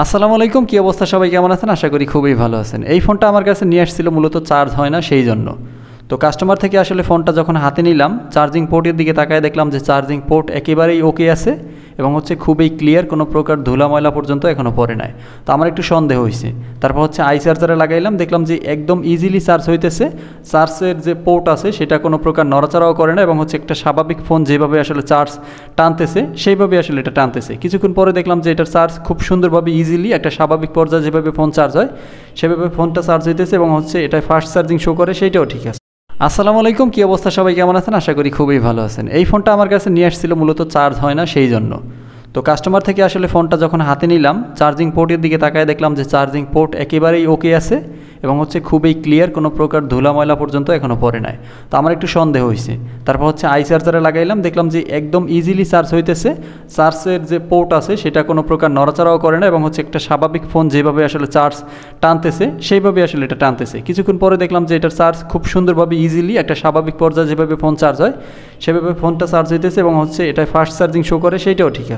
আসসালামু আলাইকুম, কী অবস্থা? সবাই কেমন আছেন? আশা করি খুবই ভালো আছেন। এই ফোনটা আমার কাছে নিয়ে আসছিল মূলত চার্জ হয় না সেই জন্য। তো কাস্টমার থেকে আসলে ফোনটা যখন হাতে নিলাম, চার্জিং পোর্টের দিকে তাকায় দেখলাম যে চার্জিং পোর্ট একেবারেই ওকে আছে এবং খুবই ক্লিয়ার, কোনো প্রকার ধুলা ময়লা পর্যন্ত এখনও পড়ে নাই। তো আমার একটু সন্দেহ হয়েছে। তারপর আই চার্জারে লাগাইলাম, দেখলাম যে একদম ইজিলি চার্জ হইতেছে। চার্জের যে পোর্ট আছে সেটা কোনো প্রকার নড়াচড়াও করে না এবং একটা স্বাভাবিক ফোন যেভাবে আসলে চার্জ টানতেছে সেইভাবে আসলে এটা টানতেছে। কিছুক্ষণ পরে দেখলাম যে এটার চার্জ খুব সুন্দরভাবে ইজিলি একটা স্বাভাবিক পর্যায়ে যেভাবে ফোন চার্জ হয় সেভাবে ফোনটা চার্জ হইতেছে এবং এটা ফাস্ট চার্জিং শো করে, সেইটাও ঠিক আছে। আসসালামু আলাইকুম, কী অবস্থা? সবাই কেমন আছেন? আশা করি খুবই ভালো আছেন। এই ফোনটা আমার কাছে নিয়ে আসছিল মূলত চার্জ হয় না সেই জন্য। তো কাস্টমার থেকে আসলে ফোনটা যখন হাতে নিলাম, চার্জিং পোর্টের দিকে তাকায় দেখলাম যে চার্জিং পোর্ট একেবারেই ওকে আছে এবং খুবই ক্লিয়ার, কোনো প্রকার ধুলা ময়লা পর্যন্ত এখনও পড়ে নাই। তো আমার একটু সন্দেহ হয়েছে। তারপর আই চার্জারে লাগাইলাম, দেখলাম যে একদম ইজিলি চার্জ হইতেছে। চার্জের যে পোর্ট আছে সেটা কোনো প্রকার নড়াচড়াও করে না এবং একটা স্বাভাবিক ফোন যেভাবে আসলে চার্জ টানতেছে সেইভাবে আসলে এটা টানতেছে। কিছুক্ষণ পরে দেখলাম যে এটার চার্জ খুব সুন্দরভাবে ইজিলি একটা স্বাভাবিক পর্যায়ে যেভাবে ফোন চার্জ হয় সেভাবে ফোনটা চার্জ হইতেছে এবং এটা ফাস্ট চার্জিং শো করে, সেইটাও ঠিক আছে।